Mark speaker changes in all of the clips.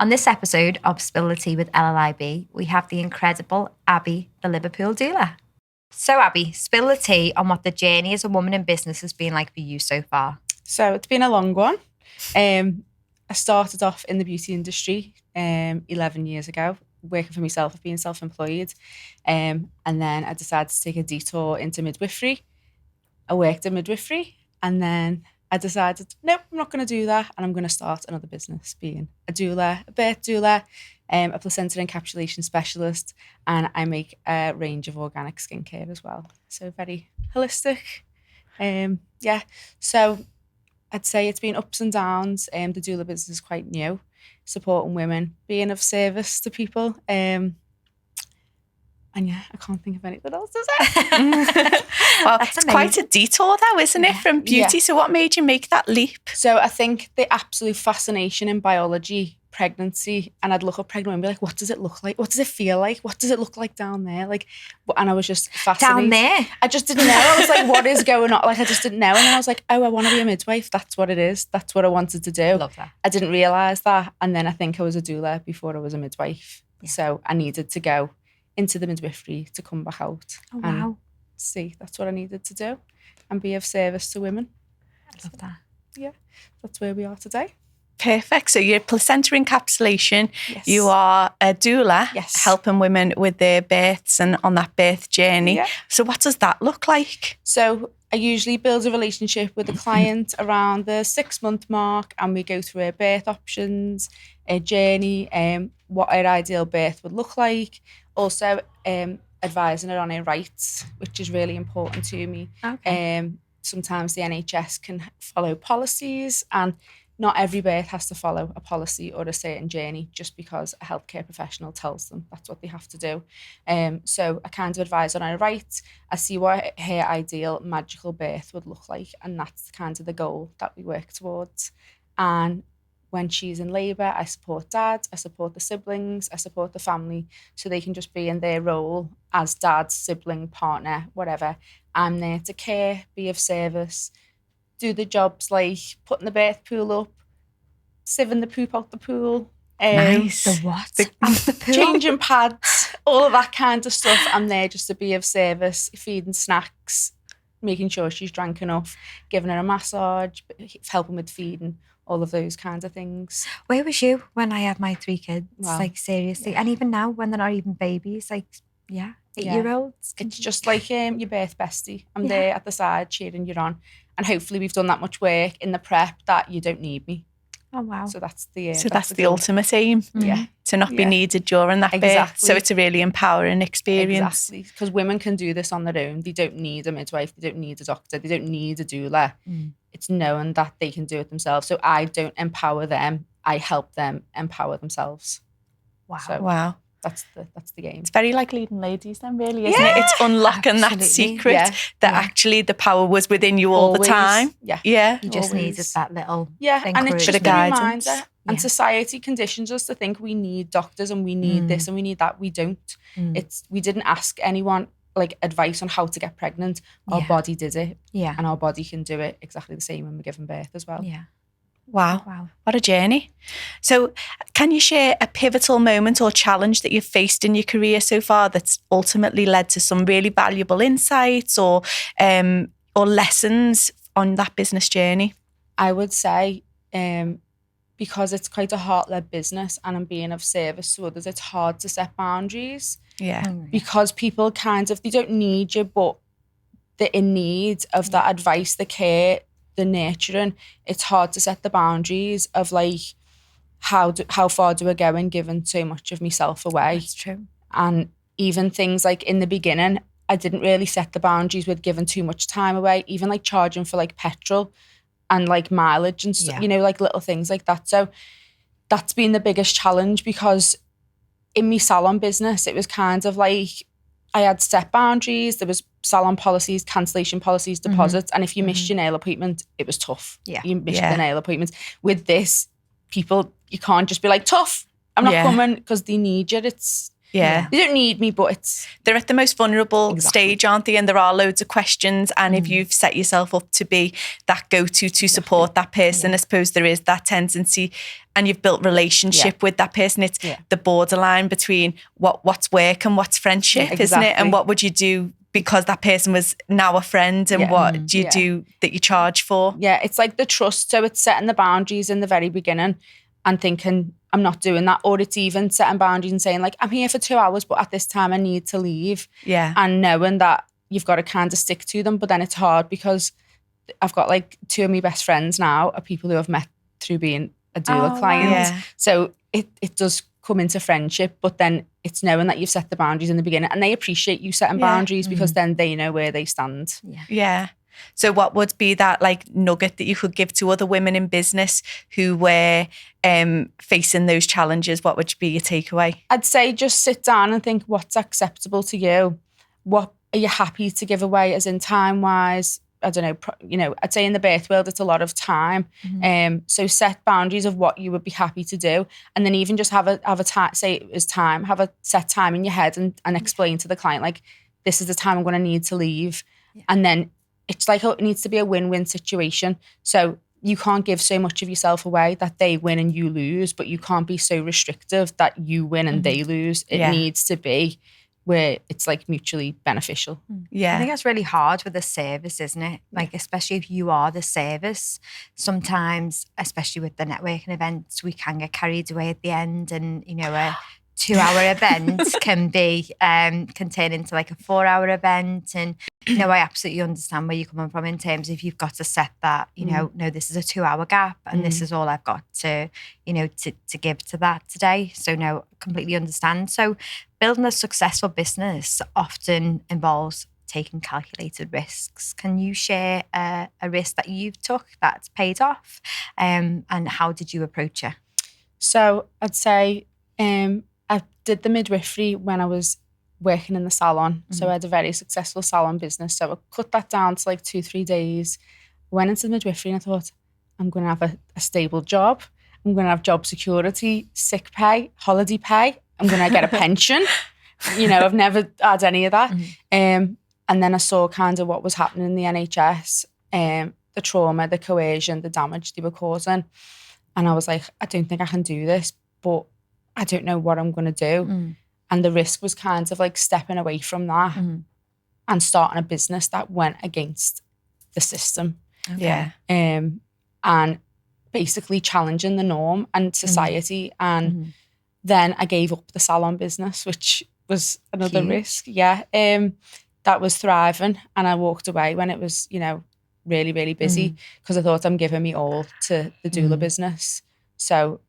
Speaker 1: On this episode of Spill the Tea with LLIB, we have the incredible Abbey, the Liverpool Doula. So Abbey, spill the tea on what the journey as a woman in business has been like for you so far.
Speaker 2: So it's been a long one. I started off in the beauty industry 11 years ago, working for myself, being self-employed. And then I decided to take a detour into midwifery. I worked in midwifery, and then I decided, nope, I'm not going to do that. And I'm going to start another business, being a doula, a birth doula, a placenta encapsulation specialist. And I make a range of organic skincare as well. So very holistic. So I'd say it's been ups and downs. The doula business is quite new, supporting women, being of service to people. And yeah, I can't think of anything else to say.
Speaker 3: Well, it's quite a detour though, isn't it, from beauty?
Speaker 2: Yeah.
Speaker 3: So what made you make that leap?
Speaker 2: So I think the absolute fascination in biology, pregnancy, and I'd look up pregnant and be like, what does it look like? What does it feel like? What does it look like down there? And I was just fascinated.
Speaker 1: Down there?
Speaker 2: I just didn't know. I was like, what is going on? I just didn't know. And then I was like, oh, I want to be a midwife. That's what it is. That's what I wanted to do.
Speaker 1: Love that.
Speaker 2: I didn't realise that. And then I think I was a doula before I was a midwife. Yeah. So I needed to go into the midwifery to come back out.
Speaker 1: Oh, wow.
Speaker 2: And see, that's what I needed to do and be of service to women.
Speaker 1: I love that.
Speaker 2: Yeah, that's where we are today.
Speaker 3: Perfect. So you're placenta encapsulation.
Speaker 2: Yes.
Speaker 3: You are a doula,
Speaker 2: yes,
Speaker 3: helping women with their births and on that birth journey. Yeah. So what does that look like? So
Speaker 2: I usually build a relationship with the client around the 6-month mark, and we go through her birth options, a journey, what her ideal birth would look like. Also, advising her on her rights, which is really important to me.
Speaker 1: Okay.
Speaker 2: Sometimes the NHS can follow policies, and not every birth has to follow a policy or a certain journey just because a healthcare professional tells them that's what they have to do. So I kind of advise on her rights. I see what her ideal magical birth would look like, and that's kind of the goal that we work towards. And when she's in labour, I support dad, I support the siblings, I support the family, so they can just be in their role as dad, sibling, partner, whatever. I'm there to care, be of service, do the jobs like putting the birth pool up, sieving the poop out the pool.
Speaker 3: Nice.
Speaker 1: The what?
Speaker 2: Out the pool. Changing pads, all of that kind of stuff. I'm there just to be of service, feeding snacks, making sure she's drank enough, giving her a massage, helping with feeding, all of those kinds of things.
Speaker 1: Where was you when I had my 3 kids?
Speaker 2: Wow.
Speaker 1: Like, seriously. Yeah. And even now, when they're not even babies, like, 8-year-olds.
Speaker 2: It's just like your birth bestie. I'm there at the side cheering you on. And hopefully we've done that much work in the prep that you don't need me.
Speaker 1: Oh, wow.
Speaker 2: So that's the
Speaker 3: that's the ultimate aim.
Speaker 2: Yeah.
Speaker 3: To not be needed during that birth. So it's a really empowering experience.
Speaker 2: Exactly. Because women can do this on their own. They don't need a midwife. They don't need a doctor. They don't need a doula. It's knowing that they can do it themselves. So I don't empower them. I help them empower themselves.
Speaker 1: Wow.
Speaker 2: So
Speaker 3: wow.
Speaker 2: That's the game.
Speaker 3: It's very like leading ladies then, really, isn't it? It's unlocking that secret that actually the power was within you all the time.
Speaker 2: Yeah.
Speaker 1: You just needed that little
Speaker 2: and it's just a
Speaker 3: guidance.
Speaker 2: Reminder. And society conditions us to think we need doctors and we need this and we need that. We don't. We didn't ask anyone like advice on how to get pregnant. Our body did it.
Speaker 1: Yeah.
Speaker 2: And our body can do it exactly the same when we're giving birth as well.
Speaker 1: Yeah.
Speaker 3: Wow. What a journey. So can you share a pivotal moment or challenge that you've faced in your career so far that's ultimately led to some really valuable insights or lessons on that business journey?
Speaker 2: I would say because it's quite a heart-led business and I'm being of service to others, it's hard to set boundaries.
Speaker 3: Yeah.
Speaker 2: Because people they don't need you, but they're in need of that advice, the care, the nurturing. It's hard to set the boundaries of like how far do I go in giving so much of myself away.
Speaker 1: That's true.
Speaker 2: And even things like in the beginning, I didn't really set the boundaries with giving too much time away, even like charging for like petrol and like mileage and stuff, like little things like that. So that's been the biggest challenge, because in my salon business, it was kind of like I had set boundaries. There was salon policies, cancellation policies, deposits. And if you missed your nail appointment, it was tough.
Speaker 1: Yeah.
Speaker 2: You missed the nail appointments. With this, people, you can't just be like, tough, I'm not coming, because they need you.
Speaker 3: Yeah.
Speaker 2: They don't need me, but it's...
Speaker 3: They're at the most vulnerable stage, aren't they? And there are loads of questions. And if you've set yourself up to be that go-to to support that person, I suppose there is that tendency, and you've built relationship with that person. It's the borderline between what's work and what's friendship, isn't it? And what would you do because that person was now a friend, and what do you do that you charge for?
Speaker 2: Yeah, it's like the trust. So it's setting the boundaries in the very beginning and thinking, I'm not doing that. Or it's even setting boundaries and saying, like, I'm here for 2 hours, but at this time I need to leave.
Speaker 3: Yeah.
Speaker 2: And knowing that you've got to kind of stick to them. But then it's hard because I've got like 2 of my best friends now are people who I've met through being a doula client.
Speaker 3: Yeah.
Speaker 2: So it does come into friendship, but then it's knowing that you've set the boundaries in the beginning, and they appreciate you setting boundaries because then they know where they stand.
Speaker 3: Yeah. So what would be that like nugget that you could give to other women in business who were facing those challenges? What would be your takeaway?
Speaker 2: I'd say just sit down and think, what's acceptable to you? What are you happy to give away, as in time-wise? I don't know, I'd say in the birth world, it's a lot of time. So set boundaries of what you would be happy to do. And then even just have a time, say it was time, have a set time in your head and explain to the client, like, this is the time I'm going to need to leave. And then it's like, it needs to be a win-win situation. So you can't give so much of yourself away that they win and you lose, but you can't be so restrictive that you win and they lose. It needs to be where it's like mutually beneficial.
Speaker 1: I think that's really hard with a service, isn't it? Like, especially if you are the service, sometimes, especially with the networking events, we can get carried away at the end, and, you know, a 2-hour event can turn into like a 4-hour event. And, you know, I absolutely understand where you're coming from in terms of you've got to set that, you know, no, this is a 2-hour gap and this is all I've got to, you know, to give to that today. So no, completely understand. So building a successful business often involves taking calculated risks. Can you share a risk that you've took that's paid off, and how did you approach it?
Speaker 2: So I'd say I did the midwifery when I was working in the salon. So I had a very successful salon business. So I cut that down to like 2-3 days. Went into the midwifery and I thought, I'm going to have a stable job. I'm going to have job security, sick pay, holiday pay. I'm going to get a pension. You know, I've never had any of that. And then I saw kind of what was happening in the NHS, the trauma, the coercion, the damage they were causing. And I was like, I don't think I can do this, but I don't know what I'm going to do. And the risk was kind of like stepping away from that and starting a business that went against the system. And basically challenging the norm and society. And then I gave up the salon business, which was another risk. That was thriving. And I walked away when it was, you know, really, really busy because I thought I'm giving me all to the doula business. So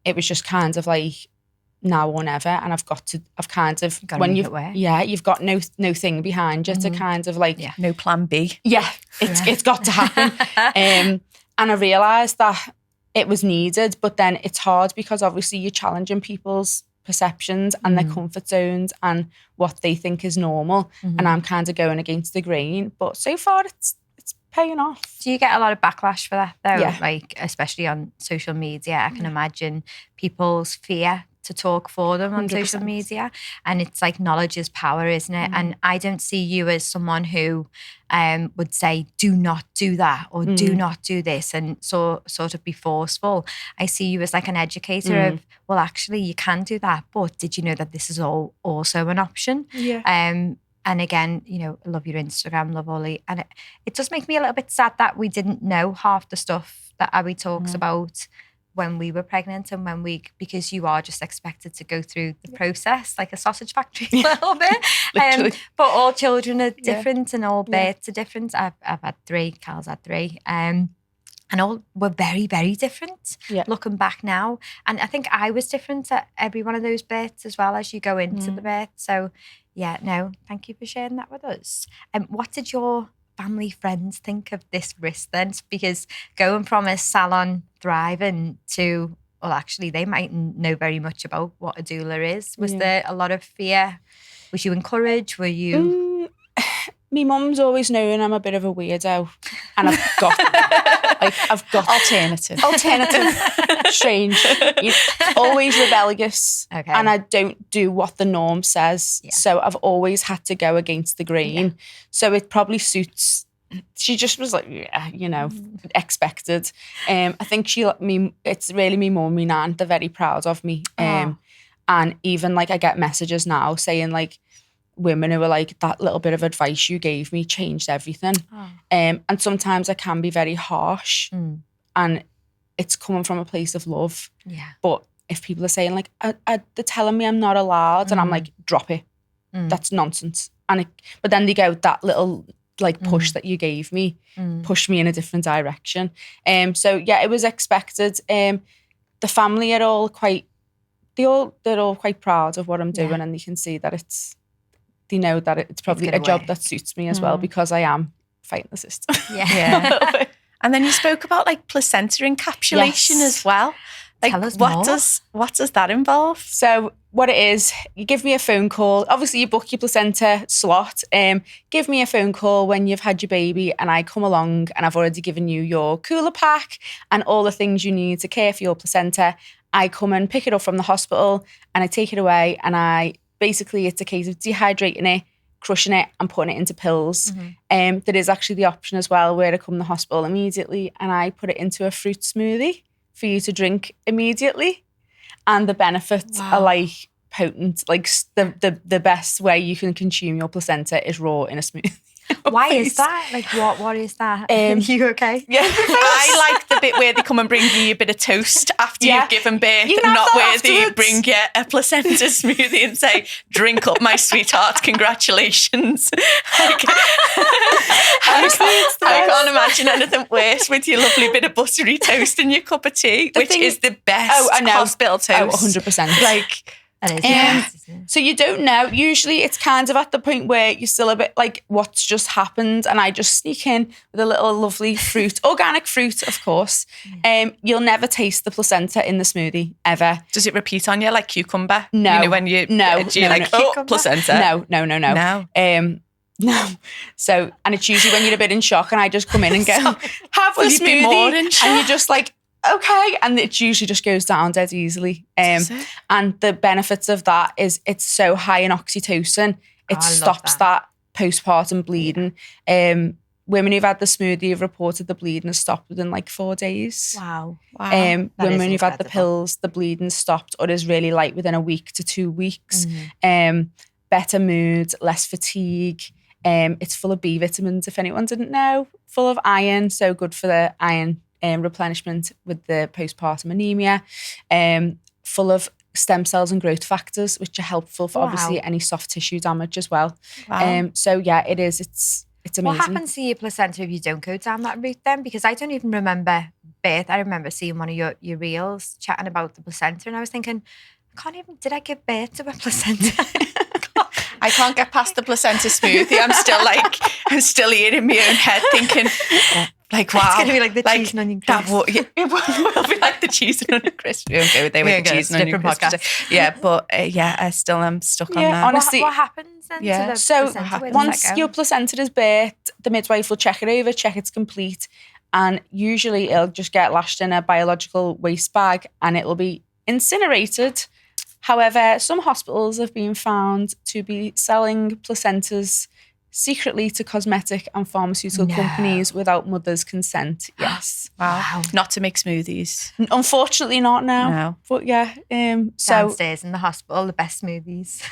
Speaker 2: it was just kind of like now or never. And I've kind of, when you've got no thing behind you to kind of like.
Speaker 3: No plan B.
Speaker 2: It's got to happen. And I realised that it was needed, but then it's hard because obviously you're challenging people's perceptions and their comfort zones and what they think is normal. And I'm kind of going against the grain. But so far it's paying off.
Speaker 1: Do you get a lot of backlash for that though? Like, especially on social media, I can imagine people's fear to talk for them on 100%. Social media. And it's like knowledge is power, isn't it? And I don't see you as someone who would say, do not do that or do not do this and sort of be forceful. I see you as like an educator of, well, actually you can do that, but did you know that this is also an option? And again, you know, I love your Instagram, love Ollie. And it does make me a little bit sad that we didn't know half the stuff that Abbey talks about when we were pregnant and because you are just expected to go through the process like a sausage factory a little bit. But all children are different and all births are different. I've had 3, Cal's had 3. And all were very, very different looking back now. And I think I was different at every one of those births as well as you go into the birth. So thank you for sharing that with us. What did your family, friends think of this risk then? Because going from a salon thriving to, well, actually they mightn't know very much about what a doula is. Was there a lot of fear? Was you encouraged? Were you...
Speaker 2: my mum's always known I'm a bit of a weirdo, and I've got alternative, strange, always rebellious, and I don't do what the norm says. So I've always had to go against the grain. So it probably suits. She just was like, expected. I think it's really me mum, me nan, they're very proud of me. And even like I get messages now saying like, women who are like, that little bit of advice you gave me changed everything. And sometimes I can be very harsh, and it's coming from a place of love. But if people are saying like, they're telling me I'm not allowed, and I'm like, drop it. That's nonsense. But then they go, that little like push that you gave me, push me in a different direction. So yeah, it was expected. The family are all they're all quite proud of what I'm doing, and they can see that they know that it's probably a job that suits me as well, because I am fighting the system.
Speaker 3: And then you spoke about like placenta encapsulation as well. Like,
Speaker 1: Tell us
Speaker 3: what does that involve?
Speaker 2: So what it is, you give me a phone call. Obviously, you book your placenta slot. Give me a phone call when you've had your baby, and I come along, and I've already given you your cooler pack and all the things you need to care for your placenta. I come and pick it up from the hospital, and I take it away, and basically it's a case of dehydrating it, crushing it, and putting it into pills. There is actually the option as well where I come to the hospital immediately, and I put it into a fruit smoothie for you to drink immediately. And the benefits are like potent. Like the best way you can consume your placenta is raw in a smoothie.
Speaker 1: Why is that? Like, what is that? You okay?
Speaker 2: Yeah.
Speaker 3: I like the bit where they come and bring you a bit of toast after you've given birth, not where they bring you a placenta smoothie and say, drink up, my sweetheart, congratulations. I can't imagine anything worse with your lovely bit of buttery toast and your cup of tea, which is the best hospital toast.
Speaker 2: 100%.
Speaker 3: Like,
Speaker 2: so you don't know. Usually it's kind of at the point where you're still a bit like, what's just happened? And I just sneak in with a little lovely fruit, organic fruit, of course. You'll never taste the placenta in the smoothie, ever.
Speaker 3: Does it repeat on you like cucumber?
Speaker 2: No.
Speaker 3: You know, when you're placenta?
Speaker 2: No. No. So, and it's usually when you're a bit in shock, and I just come in and go, have the smoothie. And you're just like, okay, and it usually just goes down dead easily. And the benefits of that is it's so high in oxytocin, it stops that postpartum bleeding. Women who've had the smoothie have reported the bleeding has stopped within like 4 days.
Speaker 1: Wow.
Speaker 2: Women who've had the pills, the bleeding stopped or is really light within a week to 2 weeks. Better mood, less fatigue. It's full of B vitamins, if anyone didn't know. Full of iron, so good for the iron replenishment with the postpartum anemia. Full of stem cells and growth factors, which are helpful for obviously any soft tissue damage as well. So yeah, it is. It's amazing.
Speaker 1: What happens to your placenta if you don't go down that route then? Because I don't even remember birth. I remember seeing one of your reels chatting about the placenta, and I was thinking, did I give birth to a placenta?
Speaker 3: I can't get past the placenta smoothie. I'm still here in my own head thinking, like, wow.
Speaker 1: It's going to be like the cheese and onion crisp.
Speaker 3: It will be like the cheese and onion crisp. We won't go there with the cheese and onion crisp. Yeah, but I still am stuck on that.
Speaker 2: Honestly,
Speaker 1: what happens then to the placenta?
Speaker 2: Once your placenta is birthed, the midwife will check it over, check it's complete, and usually it'll just get lashed in a biological waste bag and it'll be incinerated. However, some hospitals have been found to be selling placentas secretly to cosmetic and pharmaceutical companies without mother's consent. Yes.
Speaker 3: Wow. Not to make smoothies.
Speaker 2: Unfortunately not now. No. But yeah.
Speaker 1: Downstairs in the hospital, the best smoothies.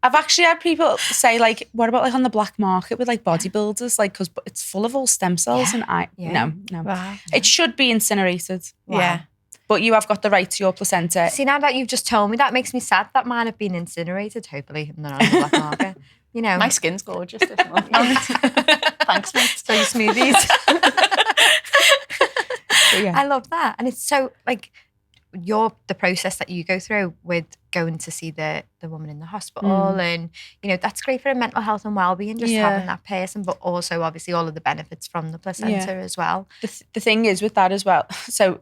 Speaker 2: I've actually had people say like, what about like on the black market with like bodybuilders? Like, because it's full of all stem cells and no.
Speaker 3: Wow.
Speaker 2: It should be incinerated.
Speaker 3: Wow. Yeah.
Speaker 2: But you have got the right to your placenta.
Speaker 1: See, now that you've just told me, that makes me sad that mine have been incinerated. Hopefully, I'm not on the black market. You know,
Speaker 3: my skin's gorgeous. Thanks, mate.
Speaker 1: So your smoothies. I love that, and it's so like the process that you go through with going to see the woman in the hospital, and that's great for mental health and well-being, just having that person, but also obviously all of the benefits from the placenta as well.
Speaker 2: The thing is with that as well. So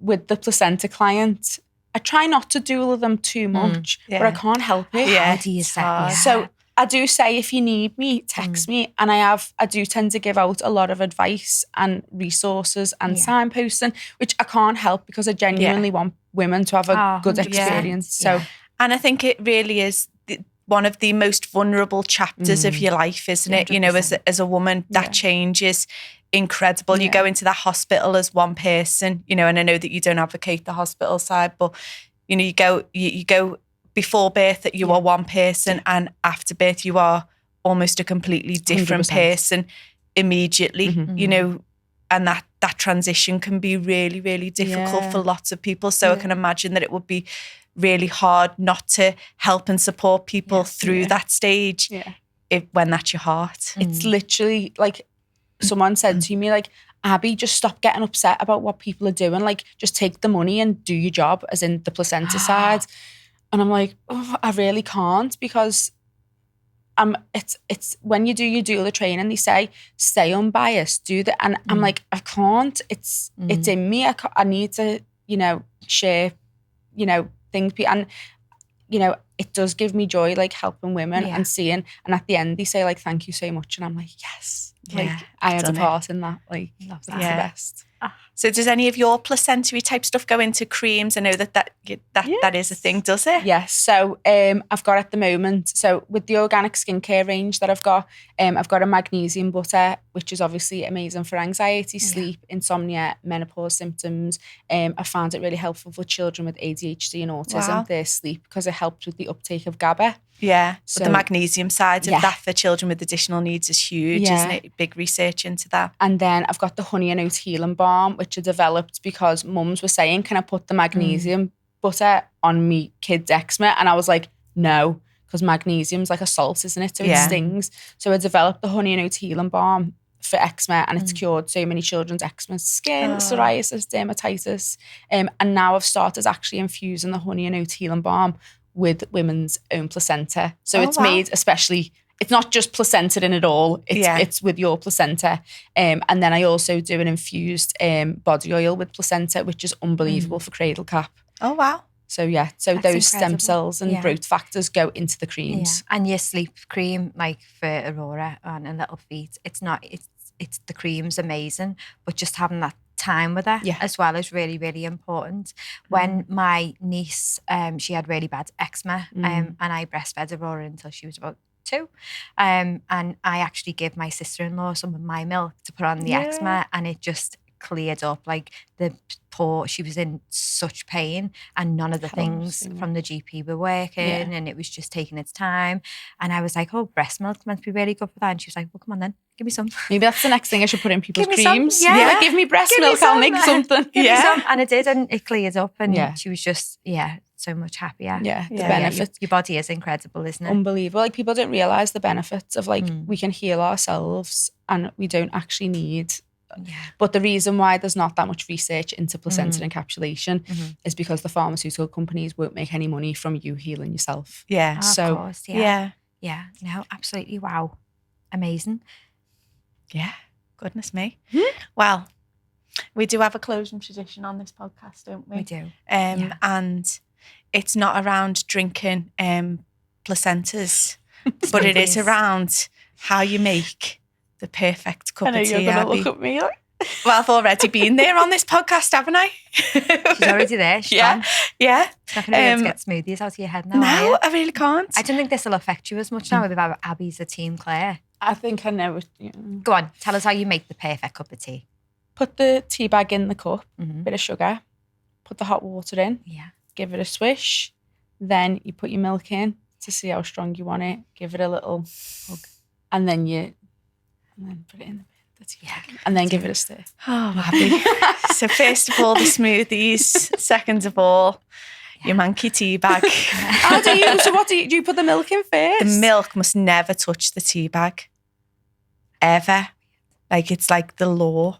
Speaker 2: with the placenta client, I try not to do all of them too much, but I can't help it.
Speaker 1: How do you say?
Speaker 2: So I do say, if you need me, text me. And I do tend to give out a lot of advice and resources and signposting, which I can't help because I genuinely want women to have a good experience. So,
Speaker 3: and I think it really is one of the most vulnerable chapters of your life, isn't it? 100%. You know, as a woman, that change is incredible. You go into the hospital as one person, you know, and I know that you don't advocate the hospital side, but you know, you go before birth that you are one person, and after birth you are almost a completely different
Speaker 2: 100%.
Speaker 3: person immediately, you know, and that transition can be really, really difficult for lots of people. So I can imagine that it would be really hard not to help and support people through that stage when that's your heart.
Speaker 2: It's literally like someone said to me, like, Abbey, just stop getting upset about what people are doing. Like, just take the money and do your job, as in the placenta side. And I'm like, oh, I really can't, because it's when you do your doula training, they say, stay unbiased, do that. And I'm like, I can't. It's in me. I need to, you know, share, you know, things. And, you know, it does give me joy, like helping women and seeing. And at the end, they say, like, thank you so much. And I'm like, yes. Like, I had a part in that. Like, that's the best.
Speaker 3: So does any of your placentary type stuff go into creams? I know that is a thing, does it?
Speaker 2: Yes. So I've got at the moment, so with the organic skincare range that I've got a magnesium butter, which is obviously amazing for anxiety, sleep, insomnia, menopause symptoms. I found it really helpful for children with ADHD and autism, their sleep, because it helped with the uptake of GABA.
Speaker 3: Yeah, so, but the magnesium side of that for children with additional needs is huge, isn't it? Big research into that.
Speaker 2: And then I've got the honey and oat healing balm, which I developed because mums were saying, can I put the magnesium butter on me kids' eczema? And I was like, no, because magnesium's like a salt, isn't it? So it stings. So I developed the honey and oat healing balm for eczema, and it's cured so many children's eczema, skin, psoriasis, dermatitis. And now I've started actually infusing the honey and oat healing balm with women's own placenta. So it's made especially, it's not just placenta in it all, it's with your placenta. And then I also do an infused body oil with placenta, which is unbelievable for cradle cap.
Speaker 3: Oh, wow.
Speaker 2: So that's those incredible stem cells and growth factors go into the creams.
Speaker 1: And your sleep cream, like for Aurora and Little Feet, it's the cream's amazing, but just having that time with her as well is really, really important. When my niece, she had really bad eczema, and I breastfed Aurora until she was about 2, and I actually gave my sister-in-law some of my milk to put on the eczema, and it just cleared up. Like, she was in such pain, and none of the things from the GP were working, and it was just taking its time. And I was like, oh, breast milk meant to be really good for that. And she was like, well, come on then, give me some.
Speaker 2: Maybe that's the next thing I should put in people's creams.
Speaker 1: Some.
Speaker 2: Like, give me breast milk, I'll make something.
Speaker 1: Give me some. And it did, and it cleared up, and she was just, so much happier.
Speaker 2: The benefits.
Speaker 1: Your body is incredible, isn't it?
Speaker 2: Unbelievable. Like, people don't realise the benefits of, like, we can heal ourselves and we don't actually need. But the reason why there's not that much research into placenta encapsulation is because the pharmaceutical companies won't make any money from you healing yourself.
Speaker 1: Yeah. So, of course, yeah. No, absolutely. Wow. Amazing.
Speaker 3: Yeah. Goodness me. Well, we do have a closing tradition on this podcast, don't we?
Speaker 1: We do.
Speaker 3: And it's not around drinking placentas, but it is around how you make the perfect cup of tea.
Speaker 2: You're going to look at me like...
Speaker 3: Well, I've already been there on this podcast, haven't I?
Speaker 1: She's already there. She's gone.
Speaker 3: Yeah.
Speaker 1: It's not going to be able to get smoothies out of your head now.
Speaker 3: No, I really can't.
Speaker 1: I don't think this will affect you as much now with Abby's a team Claire.
Speaker 2: I think I know.
Speaker 1: Go on, tell us how you make the perfect cup of tea.
Speaker 2: Put the tea bag in the cup, bit of sugar, put the hot water in, give it a swish, then you put your milk in to see how strong you want it, give it a little hug, and then put it in the tea bag, and then give it a stir.
Speaker 3: Oh, Abby. So first of all, the smoothies. Second of all, your manky tea bag.
Speaker 2: How do you? So what do you put the milk in first?
Speaker 3: The milk must never touch the tea bag. Ever. Like, it's like the law.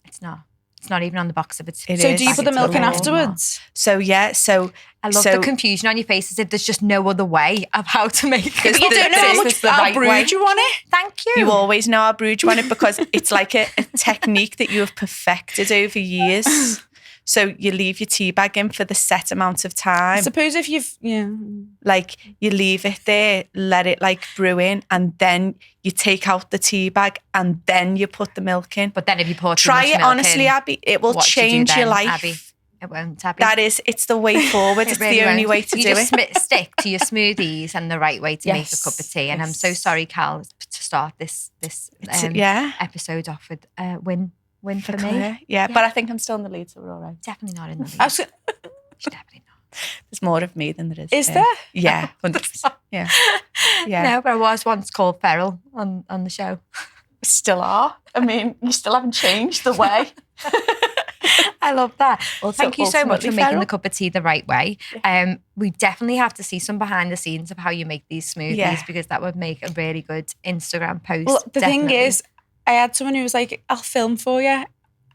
Speaker 1: It's not. It's not even on the box of it.
Speaker 2: So do you put the milk in afterwards?
Speaker 3: So
Speaker 1: I love the confusion on your face, as if there's just no other way of how to make it.
Speaker 2: But you don't know how brewed you want it.
Speaker 1: Thank you.
Speaker 3: You always know how brewed you want it, because it's like a technique that you have perfected over years. So you leave your tea bag in for the set amount of time.
Speaker 2: I suppose if you've,
Speaker 3: like you leave it there, let it like brew in, and then you take out the tea bag and then you put the milk in.
Speaker 1: But then if you pour too
Speaker 3: try
Speaker 1: much
Speaker 3: it
Speaker 1: milk
Speaker 3: honestly,
Speaker 1: in,
Speaker 3: Abby, it will
Speaker 1: what do you do
Speaker 3: change your
Speaker 1: then,
Speaker 3: life.
Speaker 1: Abby? It won't, Abby.
Speaker 3: It's the way forward. It's
Speaker 1: really
Speaker 3: the only
Speaker 1: won't.
Speaker 3: way to
Speaker 1: you
Speaker 3: do
Speaker 1: just
Speaker 3: it.
Speaker 1: stick to your smoothies and the right way to make a cup of tea. And I'm so sorry, Cal, to start this episode off with win for me.
Speaker 3: Claire. Yeah, but I think I'm still in the lead, so we're all right.
Speaker 1: Definitely not in the lead.
Speaker 2: I was,
Speaker 1: She's definitely not.
Speaker 3: There's more of me than there is.
Speaker 2: Is there?
Speaker 3: Yeah, 100%. Yeah.
Speaker 1: No, but I was once called feral on the show.
Speaker 3: Still are. I mean, you still haven't changed the way.
Speaker 1: I love that. Well, thank you so much for making
Speaker 3: feral.
Speaker 1: the cup of tea the right way. We definitely have to see some behind the scenes of how you make these smoothies because that would make a really good Instagram post.
Speaker 2: Well, the thing is, I had someone who was like, I'll film for you.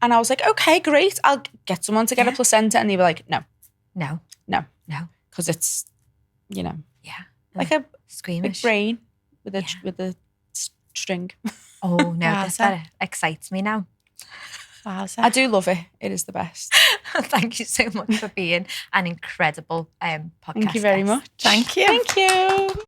Speaker 2: And I was like, okay, great. I'll get someone to get a placenta. And they were like, no. Because it's, like a
Speaker 1: squeamish
Speaker 2: brain with a string.
Speaker 1: Oh, no, that excites me now.
Speaker 2: I do love it. It is the best.
Speaker 1: Thank you so much for being an incredible podcast.
Speaker 2: Thank you very much.
Speaker 3: Thank you.
Speaker 2: Thank you.